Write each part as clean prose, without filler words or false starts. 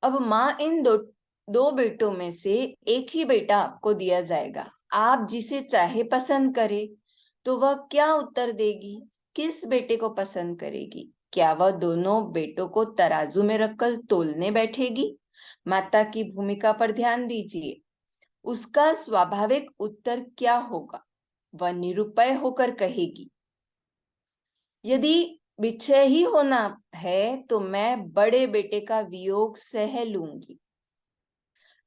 अब माँ इन दो बेटों में से एक ही बेटा आपको दिया जाएगा, आप जिसे चाहे पसंद करे। तो वह क्या उत्तर देगी? किस बेटे को पसंद करेगी? क्या वह दोनों बेटों को तराजू में रखकर तोलने बैठेगी? माता की भूमिका पर ध्यान दीजिए। उसका स्वाभाविक उत्तर क्या होगा? वह निरुपाय होकर कहेगी, यदि विषय ही होना है तो मैं बड़े बेटे का वियोग सह लूंगी।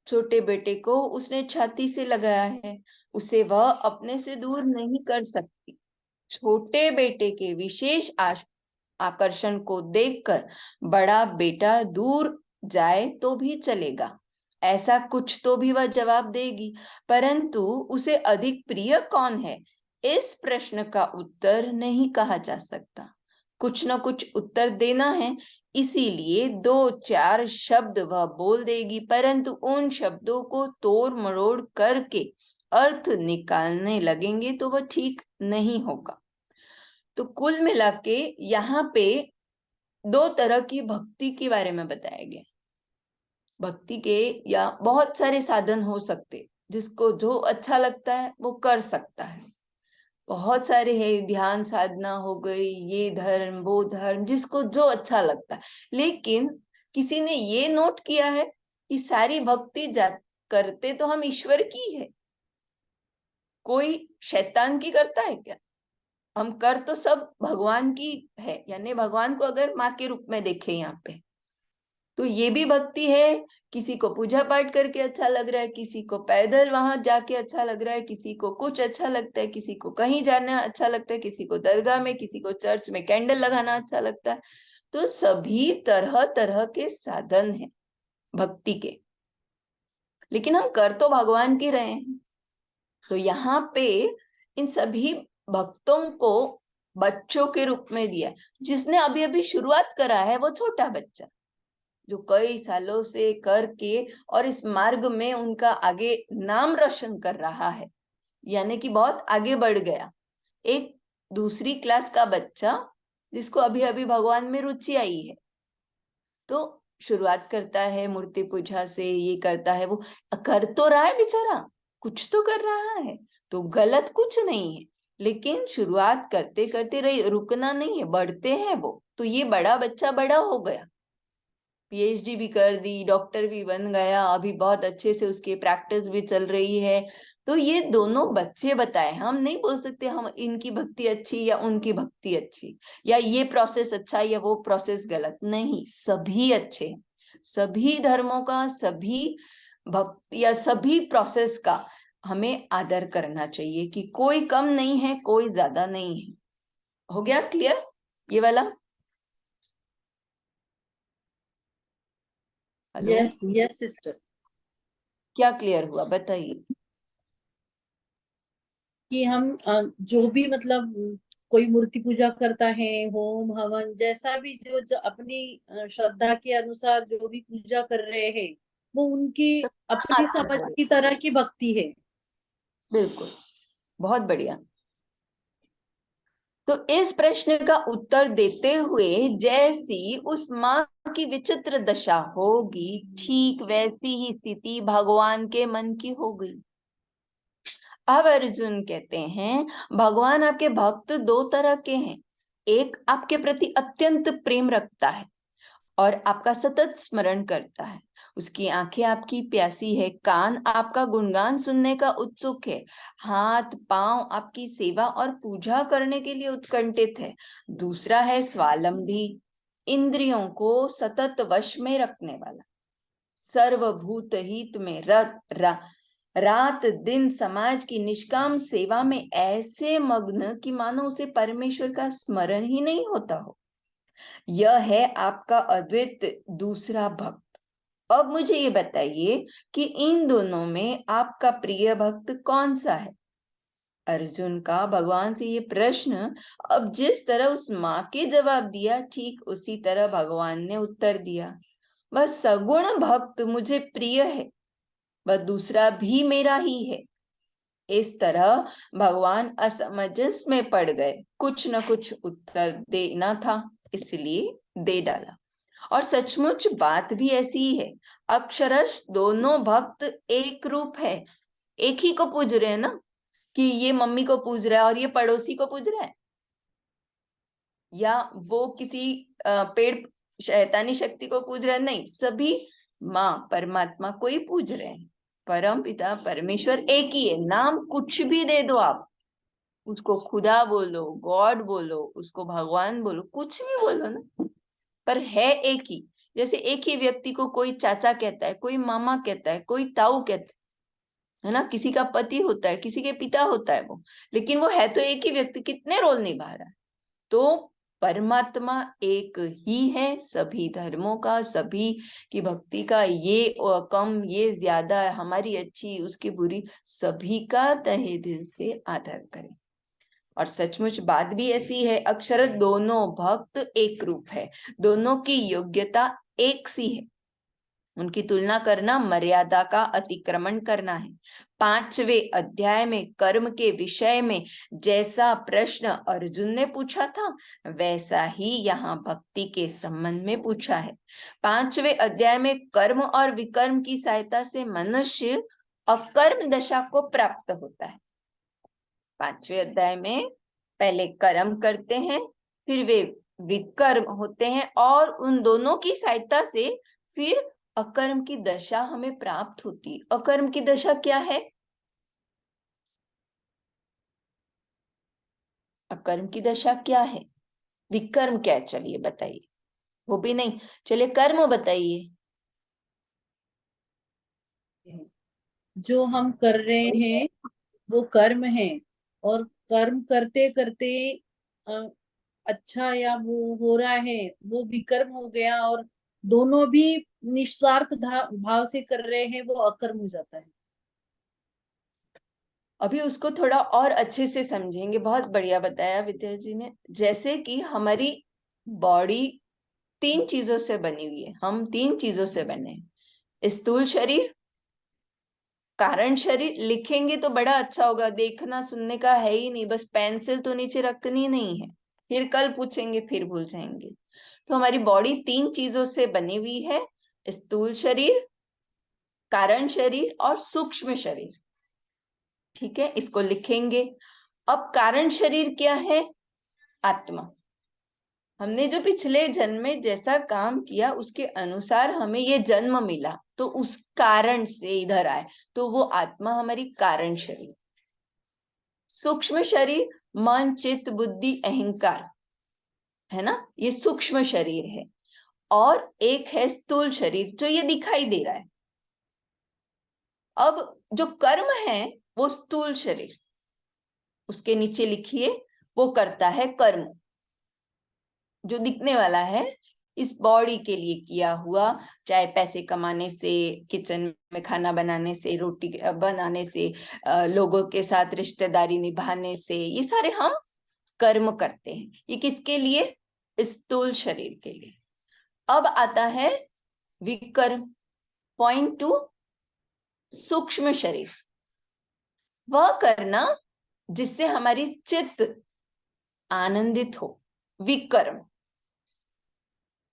छोटे बेटे को उसने छाती से लगाया है, उसे वह अपने से दूर नहीं कर सकती। छोटे बेटे के विशेष आकर्षण को देखकर बड़ा बेटा दूर जाए तो भी चलेगा, ऐसा कुछ तो भी वह जवाब देगी। परंतु उसे अधिक प्रिय कौन है, इस प्रश्न का उत्तर नहीं कहा जा सकता। कुछ न कुछ उत्तर देना है, इसीलिए दो चार शब्द वह बोल देगी, परंतु उन शब्दों को तोड़ मरोड़ करके अर्थ निकालने लगेंगे तो वह ठीक नहीं होगा। तो कुल मिला के यहाँ पे दो तरह की भक्ति के बारे में बताया गया। भक्ति के या बहुत सारे साधन हो सकते, जिसको जो अच्छा लगता है वो कर सकता है। बहुत सारे है, ध्यान साधना हो गई, ये धर्म वो धर्म, जिसको जो अच्छा लगता है। लेकिन किसी ने ये नोट किया है कि सारी भक्ति करते तो हम ईश्वर की है, कोई शैतान की करता है क्या? हम कर तो सब भगवान की है, यानी भगवान को अगर माँ के रूप में देखे यहाँ पे, तो ये भी भक्ति है। किसी को पूजा पाठ करके अच्छा लग रहा है, किसी को पैदल वहां जाके अच्छा लग रहा है, किसी को कुछ अच्छा लगता है, किसी को कहीं जाना अच्छा लगता है, किसी को दरगाह में, किसी को चर्च में कैंडल लगाना अच्छा लगता है। तो सभी तरह तरह के साधन हैं भक्ति के, लेकिन हम कर तो भगवान के रहे हैं। तो यहाँ पे इन सभी भक्तों को बच्चों के रूप में दिया। जिसने अभी अभी शुरुआत करा है वो छोटा बच्चा, जो कई सालों से करके और इस मार्ग में उनका आगे नाम रोशन कर रहा है, यानी कि बहुत आगे बढ़ गया। एक दूसरी क्लास का बच्चा जिसको अभी अभी भगवान में रुचि आई है, तो शुरुआत करता है मूर्ति पूजा से, ये करता है, वो कर तो रहा है बेचारा, कुछ तो कर रहा है, तो गलत कुछ नहीं है। लेकिन शुरुआत करते करते रही, रुकना नहीं है, बढ़ते हैं वो। तो ये बड़ा बच्चा बड़ा हो गया, पीएचडी भी कर दी, डॉक्टर भी बन गया, अभी बहुत अच्छे से उसकी प्रैक्टिस भी चल रही है। तो ये दोनों बच्चे बताए, हम नहीं बोल सकते हम इनकी भक्ति अच्छी या उनकी भक्ति अच्छी, या ये प्रोसेस अच्छा या वो प्रोसेस गलत, नहीं, सभी अच्छे। सभी धर्मों का, सभी भक्त या सभी प्रोसेस का हमें आदर करना चाहिए, कि कोई कम नहीं है, कोई ज्यादा नहीं है। हो गया क्लियर ये वाला? Hello, yes yes sister. क्या क्लियर हुआ बताइए? कि हम जो भी मतलब कोई मूर्ति पूजा करता है, होम हवन जैसा भी जो अपनी श्रद्धा के अनुसार जो भी पूजा कर रहे हैं, वो उनकी सबका अपनी आदर समझ करें, की तरह की भक्ति है। बिल्कुल, बहुत बढ़िया। तो इस प्रश्न का उत्तर देते हुए जैसी उस माँ की विचित्र दशा होगी, ठीक वैसी ही स्थिति भगवान के मन की हो गई। अब अर्जुन कहते हैं, भगवान आपके भक्त दो तरह के हैं। एक आपके प्रति अत्यंत प्रेम रखता है और आपका सतत स्मरण करता है, उसकी आंखें आपकी प्यासी है, कान आपका गुणगान सुनने का उत्सुक है, हाथ पांव आपकी सेवा और पूजा करने के लिए उत्कंठित है। दूसरा है स्वावलंबी, इंद्रियों को सतत वश में रखने वाला, सर्वभूत हित में रात दिन समाज की निष्काम सेवा में ऐसे मग्न कि मानो उसे परमेश्वर का स्मरण ही नहीं होता हो। यह है आपका अद्वित दूसरा भक्त। अब मुझे ये बताइए कि इन दोनों में आपका प्रिय भक्त कौन सा है? अर्जुन का भगवान से ये प्रश्न, अब जिस तरह उस माँ के जवाब दिया, ठीक उसी तरह भगवान ने उत्तर दिया, वह सगुण भक्त मुझे प्रिय है, वह दूसरा भी मेरा ही है। इस तरह भगवान असमंजस में पड़ गए, कुछ न कुछ उत्तर देना था, इसलिए दे डाला। और सचमुच बात भी ऐसी ही है। अक्षरश दोनों भक्त एक रूप है, एक ही को पूज रहे हैं ना, कि ये मम्मी को पूज रहा है और ये पड़ोसी को पूज रहा है, या वो किसी पेड़ शैतानी शक्ति को पूज रहा है, नहीं, सभी माँ परमात्मा को ही पूज रहे हैं। परम पिता परमेश्वर एक ही है, नाम कुछ भी दे दो आप उसको, खुदा बोलो, गॉड बोलो, उसको भगवान बोलो, कुछ भी बोलो ना, पर है एक ही। जैसे एक ही व्यक्ति को कोई चाचा कहता है, कोई मामा कहता है, कोई ताऊ कहता है ना, किसी का पति होता है, किसी के पिता होता है वो, लेकिन वो है तो एक ही व्यक्ति, कितने रोल निभा रहा है। तो परमात्मा एक ही है, सभी धर्मों का, सभी की भक्ति का, ये कम ये ज्यादा, हमारी अच्छी उसकी बुरी, सभी का तहे दिल से आदर करें। और सचमुच बात भी ऐसी है, अक्षर दोनों भक्त एक रूप है, दोनों की योग्यता एक सी है, उनकी तुलना करना मर्यादा का अतिक्रमण करना है। 5वें अध्याय में कर्म के विषय में जैसा प्रश्न अर्जुन ने पूछा था, वैसा ही यहाँ भक्ति के संबंध में पूछा है। 5वें अध्याय में कर्म और विकर्म की सहायता से मनुष्य अकर्म दशा को प्राप्त होता है। 5वें अध्याय में पहले कर्म करते हैं, फिर वे विकर्म होते हैं, और उन दोनों की सहायता से फिर अकर्म की दशा हमें प्राप्त होती। अकर्म की दशा क्या है? अकर्म की दशा क्या है? विकर्म क्या है? चलिए बताइए। वो भी नहीं, चलिए कर्म बताइए। जो हम कर रहे हैं वो कर्म है, और कर्म करते करते अ, अच्छा या वो हो रहा है वो विकर्म हो गया, और दोनों भी निस्वार्थ भाव से कर रहे हैं, वो अकर्म हो जाता है। अभी उसको थोड़ा और अच्छे से समझेंगे। बहुत बढ़िया बताया विद्या जी ने। जैसे कि हमारी बॉडी 3 चीजों से बनी हुई है, हम 3 चीजों से बने हैं, स्थूल शरीर, कारण शरीर। लिखेंगे तो बड़ा अच्छा होगा, देखना सुनने का है ही नहीं, बस पेंसिल तो नीचे रखनी नहीं है, फिर कल पूछेंगे फिर भूल जाएंगे। तो हमारी बॉडी 3 चीजों से बनी हुई है, स्थूल शरीर, कारण शरीर और सूक्ष्म शरीर। ठीक है, इसको लिखेंगे। अब कारण शरीर क्या है? आत्मा। हमने जो पिछले जन्म में जैसा काम किया उसके अनुसार हमें ये जन्म मिला, तो उस कारण से इधर आए, तो वो आत्मा हमारी कारण शरीर। सूक्ष्म शरीर मन चित्त बुद्धि अहंकार, है ना, ये सूक्ष्म शरीर है। और एक है स्थूल शरीर, जो ये दिखाई दे रहा है। अब जो कर्म है वो स्थूल शरीर, उसके नीचे लिखिए, वो करता है कर्म, जो दिखने वाला है, इस बॉडी के लिए किया हुआ, चाहे पैसे कमाने से, किचन में खाना बनाने से, रोटी बनाने से, लोगों के साथ रिश्तेदारी निभाने से, ये सारे हम कर्म करते हैं। ये किसके लिए? स्थूल शरीर के लिए। अब आता है विकर्म, पॉइंट 2, सूक्ष्म शरीर। वह करना जिससे हमारी चित्त आनंदित हो, विकर्म,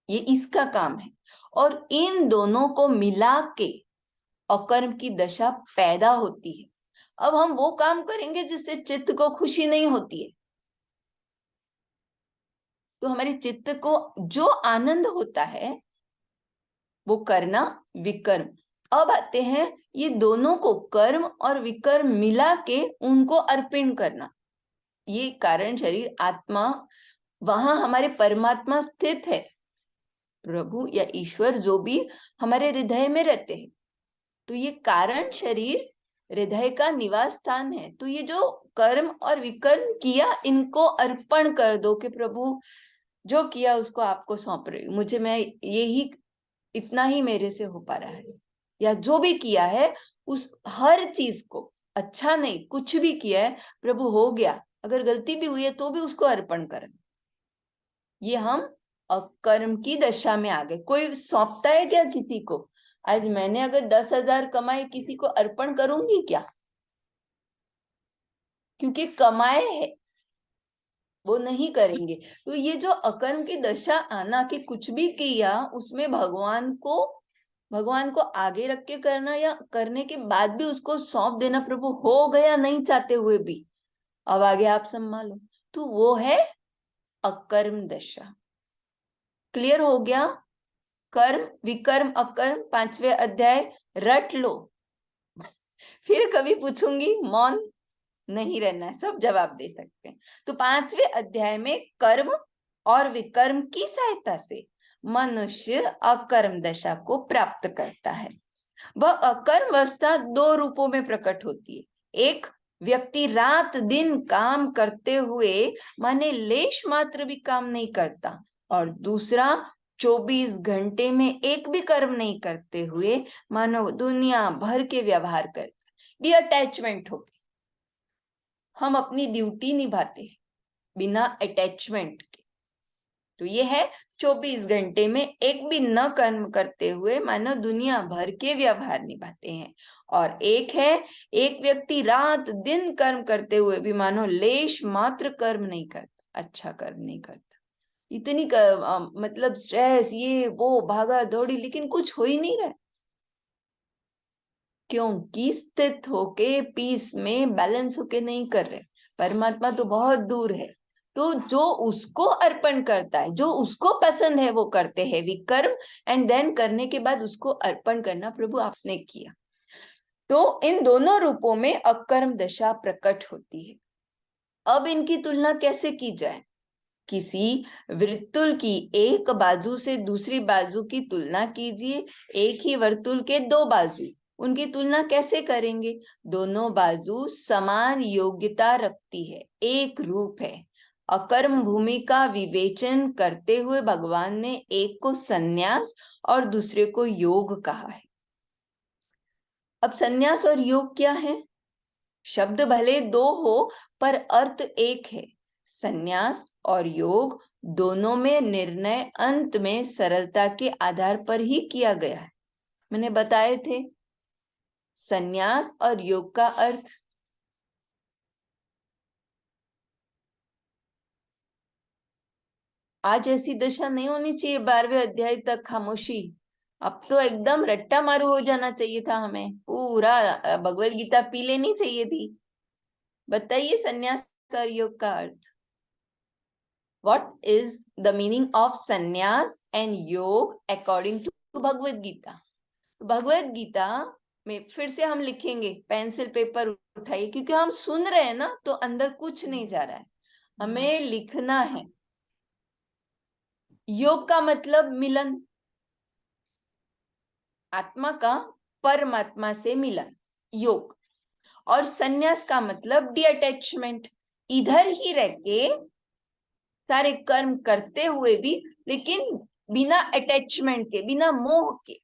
ये इसका काम है। और इन दोनों को मिला के अकर्म की दशा पैदा होती है। अब हम वो काम करेंगे जिससे चित्त को खुशी नहीं होती है, तो हमारे चित्त को जो आनंद होता है वो करना विकर्म। अब आते हैं ये दोनों को, कर्म और विकर्म मिला के उनको अर्पण करना। ये कारण शरीर आत्मा, वहां हमारे परमात्मा स्थित है, प्रभु या ईश्वर जो भी हमारे हृदय में रहते हैं। तो ये कारण शरीर हृदय का निवास स्थान है। तो ये जो कर्म और विकर्म किया, इनको अर्पण कर दो कि प्रभु जो किया उसको आपको सौंप रही हूँ, मुझे, मैं यही, इतना ही मेरे से हो पा रहा है, या जो भी किया है उस हर चीज को, अच्छा नहीं कुछ भी किया है प्रभु, हो गया, अगर गलती भी हुई है तो भी उसको अर्पण कर। ये हम कर्म की दशा में आ गए। कोई सौंपता है क्या किसी को? आज मैंने अगर 10,000 कमाए, किसी को अर्पण करूंगी क्या? क्योंकि कमाए है, वो नहीं करेंगे। तो ये जो अकर्म की दशा आना कि कुछ भी किया उसमें भगवान को आगे रख के करना, या करने के बाद भी उसको सौंप देना, प्रभु हो गया नहीं चाहते हुए भी, अब आगे आप संभालो, तो वो है अकर्म दशा। क्लियर हो गया? कर्म विकर्म अकर्म 5वें अध्याय रट लो, फिर कभी पूछूंगी मौन नहीं रहना है, सब जवाब दे सकते हैं। तो 5वें अध्याय में कर्म और विकर्म की सहायता से मनुष्य अकर्म दशा को प्राप्त करता है। वह अकर्म अवस्था 2 रूपों में प्रकट होती है। एक, व्यक्ति रात दिन काम करते हुए माने लेश मात्र भी काम नहीं करता, और दूसरा 24 घंटे में एक भी कर्म नहीं करते हुए मानो दुनिया भर के व्यवहार करता, डिअटैचमेंट होके हम अपनी ड्यूटी निभाते हैं बिना अटैचमेंट के। तो ये है 24 घंटे में एक भी न कर्म करते हुए मानो दुनिया भर के व्यवहार निभाते हैं। और एक है, एक व्यक्ति रात दिन कर्म करते हुए भी मानो लेश मात्र कर्म नहीं करता, अच्छा कर्म नहीं करता, इतनी मतलब स्ट्रेस ये वो भागा दौड़ी, लेकिन कुछ हो ही नहीं रहा, क्योंकि स्थित होके पीस में बैलेंस होके नहीं कर रहे। परमात्मा तो बहुत दूर है, तो जो उसको अर्पण करता है, जो उसको पसंद है वो करते हैं विकर्म, एंड देन करने के बाद उसको अर्पण करना प्रभु आपने किया। तो इन दोनों रूपों में अकर्म दशा प्रकट होती है। अब इनकी तुलना कैसे की जाए? किसी वृत्तुल की एक बाजू से दूसरी बाजू की तुलना कीजिए। एक ही वर्तुल के 2 बाजू, उनकी तुलना कैसे करेंगे? दोनों बाजू समान योग्यता रखती है, एक रूप है। अकर्म भूमि का विवेचन करते हुए भगवान ने एक को संन्यास और दूसरे को योग कहा है। अब संन्यास और योग क्या है? शब्द भले 2 हो पर अर्थ एक है। संन्यास और योग दोनों में निर्णय अंत में सरलता के आधार पर ही किया गया है। मैंने बताए थे संन्यास और योग का अर्थ। आज ऐसी दशा नहीं होनी चाहिए 12वें अध्याय तक खामोशी। अब तो एकदम रट्टा मारू हो जाना चाहिए था, हमें पूरा भगवत गीता पी लेनी चाहिए थी। बताइए संन्यास और योग का अर्थ। What is the meaning of sannyas and योग according to भगवत गीता? भगवत गीता में फिर से हम लिखेंगे, पेंसिल पेपर उठाइए, क्योंकि हम सुन रहे हैं ना, तो अंदर कुछ नहीं जा रहा है, हमें लिखना है। योग का मतलब मिलन, आत्मा का परमात्मा से मिलन, योग। और संन्यास का मतलब डिअटैचमेंट, इधर ही रह के सारे कर्म करते हुए भी, लेकिन बिना अटैचमेंट के, बिना मोह के।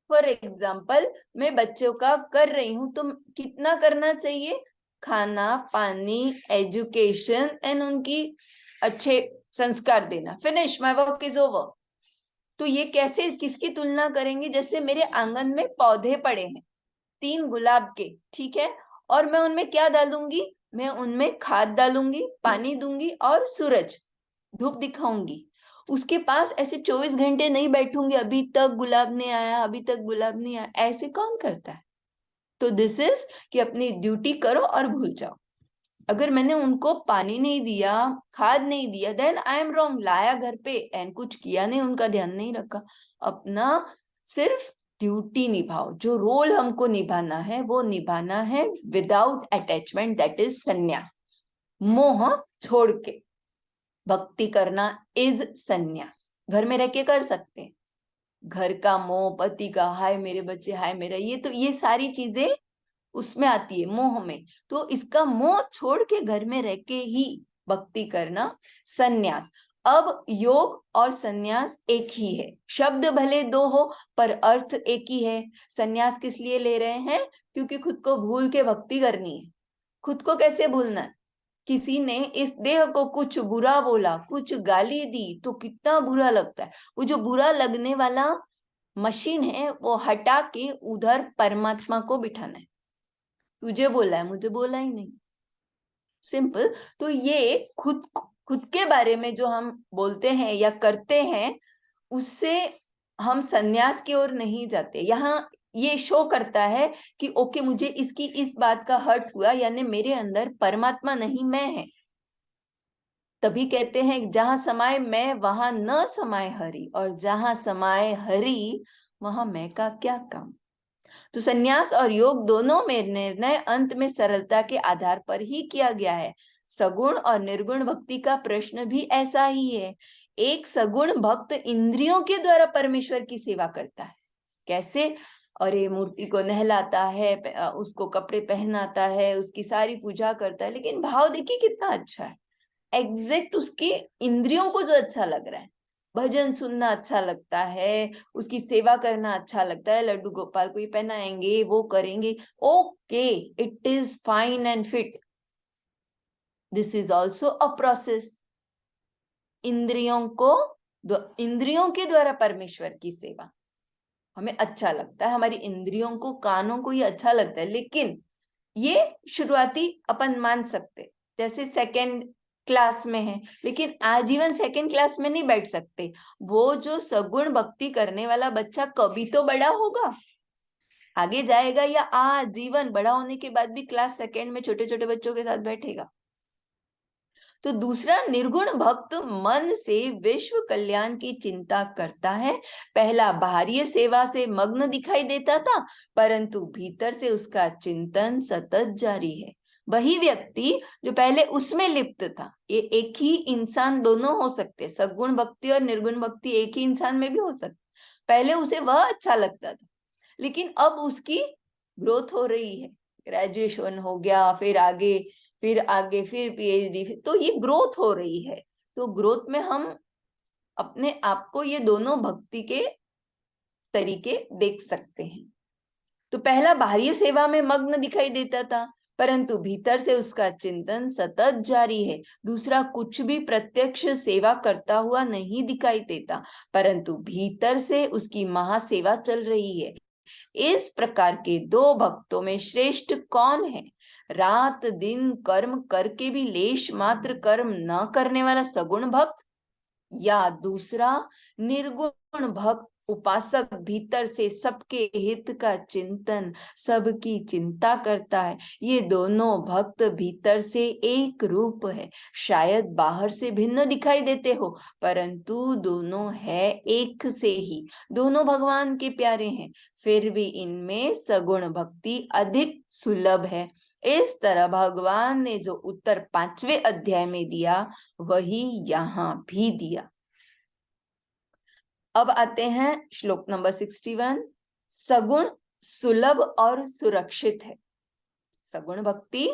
फॉर एग्जाम्पल, मैं बच्चों का कर रही हूं तो कितना करना चाहिए? खाना पानी एजुकेशन एंड उनकी अच्छे संस्कार देना, finish, my work is over. तो ये कैसे, किसकी तुलना करेंगे? जैसे मेरे आंगन में पौधे पड़े हैं 3 गुलाब के, ठीक है, और मैं उनमें क्या डालूंगी? मैं उनमें खाद डालूंगी, पानी दूंगी और सूरज, धूप दिखाऊंगी। उसके पास ऐसे 24 घंटे नहीं बैठूंगी, अभी तक गुलाब नहीं आया, अभी तक गुलाब नहीं आया, ऐसे कौन करता है? तो दिस इज कि अपनी ड्यूटी करो और भूल जाओ। अगर मैंने उनको पानी नहीं दिया, खाद नहीं दिया, देन आई एम रॉन्ग। लाया घर पे एंड कुछ किया नहीं, उनका ध्यान नहीं रखा। अपना सिर्फ ड्यूटी निभाओ, जो रोल हमको निभाना है वो निभाना है विदाउट अटैचमेंट, दैट इज संन्यास। मोह छोड़ के भक्ति करना इज संन्यास। घर में रह के कर सकते हैं। घर का मोह, पति का, हाय मेरे बच्चे, हाय मेरा, ये तो ये सारी चीजें उसमें आती है मोह में। तो इसका मोह छोड़ के घर में रह के ही भक्ति करना संन्यास। अब योग और संन्यास एक ही है, शब्द भले 2 हो पर अर्थ एक ही है। संन्यास किस लिए ले रहे हैं? क्योंकि खुद को भूल के भक्ति करनी है। खुद को कैसे भूलना है? किसी ने इस देह को कुछ बुरा बोला, कुछ गाली दी, तो कितना बुरा लगता है। वो जो बुरा लगने वाला मशीन है वो हटा के उधर परमात्मा को बिठाना है। तुझे बोला है, मुझे बोला ही नहीं। सिंपल। तो ये खुद के बारे में जो हम बोलते हैं या करते हैं, उससे हम संन्यास की ओर नहीं जाते। यहाँ ये शो करता है कि ओके, मुझे इसकी इस बात का हर्ट हुआ, यानी मेरे अंदर परमात्मा नहीं मैं है। तभी कहते हैं जहां समाये मैं वहां न समाये हरि, और जहां समाये हरि वहां मैं का क्या काम। तो संन्यास और योग दोनों में निर्णय अंत में सरलता के आधार पर ही किया गया है। सगुण और निर्गुण भक्ति का प्रश्न भी ऐसा ही है। एक सगुण भक्त इंद्रियों के द्वारा परमेश्वर की सेवा करता है। कैसे? और ये मूर्ति को नहलाता है, उसको कपड़े पहनाता है, उसकी सारी पूजा करता है, लेकिन भाव देखिए कितना अच्छा है। एग्जैक्ट उसके इंद्रियों को जो अच्छा लग रहा है, भजन सुनना अच्छा लगता है, उसकी सेवा करना अच्छा लगता है, लड्डू गोपाल को ही पहनाएंगे, वो करेंगे, okay, it is fine and fit. This is also a process. इंद्रियों के द्वारा परमेश्वर की सेवा हमें अच्छा लगता है, हमारी इंद्रियों को, कानों को ये अच्छा लगता है, लेकिन ये शुरुआती अपन मान सकते, जैसे सेकंड क्लास में है, लेकिन आजीवन सेकंड क्लास में नहीं बैठ सकते। वो जो सगुण भक्ति करने वाला बच्चा कभी तो बड़ा होगा, आगे जाएगा, या आजीवन बड़ा होने के बाद भी क्लास सेकंड में छोटे छोटे बच्चों के साथ बैठेगा। तो दूसरा, निर्गुण भक्त मन से विश्व कल्याण की चिंता करता है। पहला बाहरी सेवा से मग्न दिखाई देता था, परंतु भीतर से उसका चिंतन सतत जारी है। वही व्यक्ति जो पहले उसमें लिप्त था, ये एक ही इंसान दोनों हो सकते, सगुण भक्ति और निर्गुण भक्ति एक ही इंसान में भी हो सकती। पहले उसे वह अच्छा लगता था, लेकिन अब उसकी ग्रोथ हो रही है, ग्रेजुएशन हो गया, फिर आगे फिर पीएचडी, तो ये ग्रोथ हो रही है। तो ग्रोथ में हम अपने आप को ये दोनों भक्ति के तरीके देख सकते हैं। तो पहला बाहरी सेवा में मग्न दिखाई देता था, परंतु भीतर से उसका चिंतन सतत जारी है। दूसरा, कुछ भी प्रत्यक्ष सेवा करता हुआ नहीं दिखाई देता, परंतु भीतर से उसकी महासेवा चल रही है। इस प्रकार के दो भक्तों में श्रेष्ठ कौन है? रात दिन कर्म करके भी लेश मात्र कर्म न करने वाला सगुण भक्त, या दूसरा निर्गुण भक्त उपासक भीतर से सबके हित का चिंतन, सबकी चिंता करता है। ये दोनों भक्त भीतर से एक रूप है। शायद बाहर से भिन्न दिखाई देते हो, परंतु दोनों है एक से ही, दोनों भगवान के प्यारे हैं। फिर भी इनमें सगुण भक्ति अधिक सुलभ है। इस तरह भगवान ने जो उत्तर 5वें अध्याय में दिया, वही यहाँ भी दिया। अब आते हैं श्लोक नंबर 61। सगुण सुलभ और सुरक्षित है। सगुण भक्ति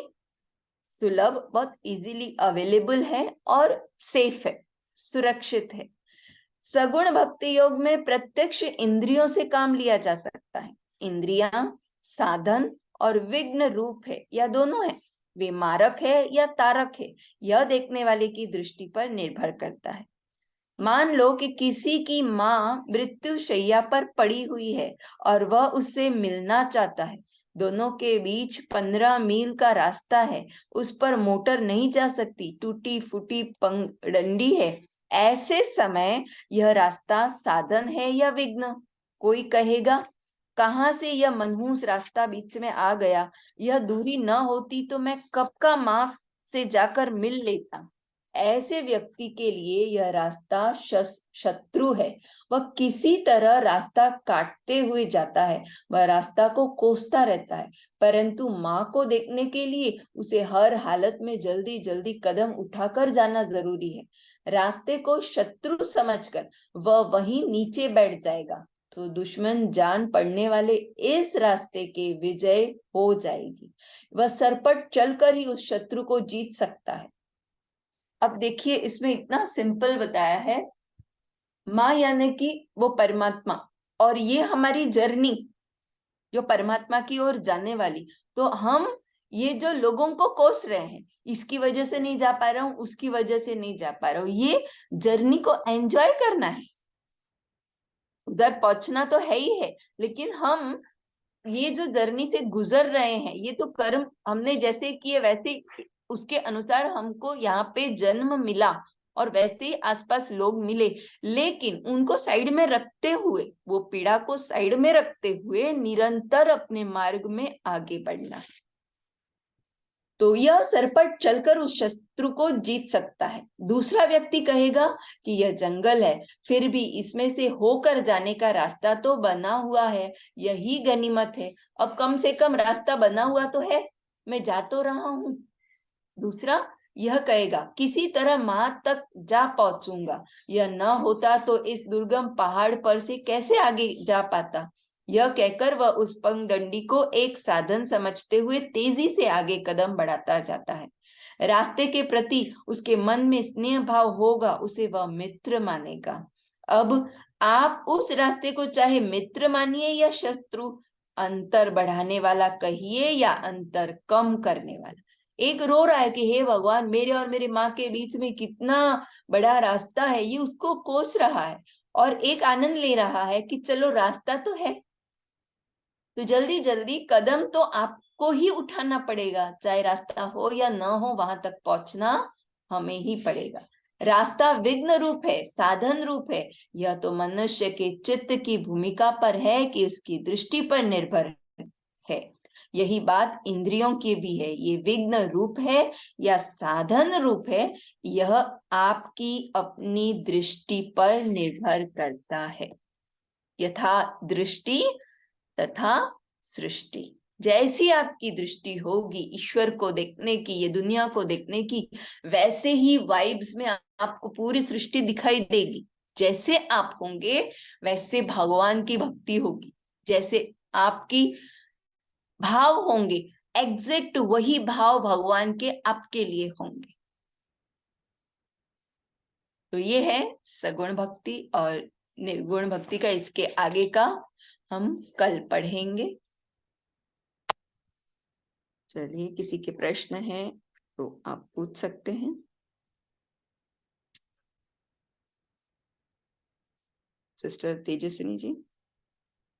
सुलभ, बहुत इजीली अवेलेबल है और सेफ है, सुरक्षित है। सगुण भक्ति योग में प्रत्यक्ष इंद्रियों से काम लिया जा सकता है। इंद्रियां साधन और विघ्न रूप है या दोनों है, वे मारक है या तारक है, यह देखने वाले की दृष्टि पर निर्भर करता है। मान लो कि किसी की माँ मृत्यु शैया पर पड़ी हुई है और वह उससे मिलना चाहता है। दोनों के बीच 15 मील का रास्ता है, उस पर मोटर नहीं जा सकती, टूटी फूटी पगडंडी है। ऐसे समय यह रास्ता साधन है या विघ्न? कोई कहेगा, कहाँ से यह मनहूस रास्ता बीच में आ गया, यह दूरी न होती तो मैं कब का माँ से जाकर मिल लेता। ऐसे व्यक्ति के लिए यह रास्ता शत्रु है। वह किसी तरह रास्ता काटते हुए जाता है, वह रास्ता को कोसता रहता है, परंतु माँ को देखने के लिए उसे हर हालत में जल्दी जल्दी कदम उठाकर जाना जरूरी है। रास्ते को शत्रु समझकर वह वहीं नीचे बैठ जाएगा, तो दुश्मन जान पड़ने वाले इस रास्ते के विजय हो जाएगी। वह सरपट चलकर ही उस शत्रु को जीत सकता है। अब देखिए, इसमें इतना सिंपल बताया है। माँ यानी कि वो परमात्मा, और ये हमारी जर्नी जो परमात्मा की ओर जाने वाली। तो हम ये जो लोगों को कोस रहे हैं, इसकी वजह से नहीं जा पा रहा हूं, उसकी वजह से नहीं जा पा रहा हूं, ये जर्नी को एंजॉय करना है। उधर पहुंचना तो है ही है, लेकिन हम ये जो जर्नी से गुजर रहे हैं, ये तो कर्म हमने जैसे किए वैसे उसके अनुसार हमको यहाँ पे जन्म मिला और वैसे ही आसपास लोग मिले, लेकिन उनको साइड में रखते हुए, वो पीड़ा को साइड में रखते हुए निरंतर अपने मार्ग में आगे बढ़ना। तो यह सरपट चलकर उस शत्रु को जीत सकता है। दूसरा व्यक्ति कहेगा कि यह जंगल है, फिर भी इसमें से होकर जाने का रास्ता तो बना हुआ है, यही गनीमत है। अब कम से कम रास्ता बना हुआ तो है, मैं जा तो रहा हूं। दूसरा यह कहेगा किसी तरह मां तक जा पहुंचूंगा, यह न होता तो इस दुर्गम पहाड़ पर से कैसे आगे जा पाता। यह कहकर वह उस पगडंडी को एक साधन समझते हुए तेजी से आगे कदम बढ़ाता जाता है। रास्ते के प्रति उसके मन में स्नेह भाव होगा, उसे वह मित्र मानेगा। अब आप उस रास्ते को चाहे मित्र मानिए या शत्रु, अंतर बढ़ाने वाला कहिए या अंतर कम करने वाला। एक रो रहा है कि हे भगवान, मेरे और मेरे माँ के बीच में कितना बड़ा रास्ता है, ये उसको कोस रहा है, और एक आनंद ले रहा है कि चलो रास्ता तो है। तो जल्दी जल्दी कदम तो आपको ही उठाना पड़ेगा, चाहे रास्ता हो या न हो, वहां तक पहुंचना हमें ही पड़ेगा। रास्ता विघ्न रूप है, साधन रूप है, यह तो मनुष्य के चित्त की भूमिका पर है कि उसकी दृष्टि पर निर्भर है। यही बात इंद्रियों की भी है, ये विघ्न रूप है या साधन रूप है, यह आपकी अपनी दृष्टि पर निर्भर करता है। यथा दृष्टि तथा सृष्टि। जैसी आपकी दृष्टि होगी ईश्वर को देखने की, ये दुनिया को देखने की, वैसे ही वाइब्स में आपको पूरी सृष्टि दिखाई देगी। जैसे आप होंगे वैसे भगवान की भक्ति होगी, जैसे आपकी भाव होंगे एग्जैक्ट वही भाव भगवान के आपके लिए होंगे। तो ये है सगुण भक्ति और निर्गुण भक्ति का, इसके आगे का हम कल पढ़ेंगे। चलिए, किसी के प्रश्न है तो आप पूछ सकते हैं। सिस्टर तेजस्विनी जी।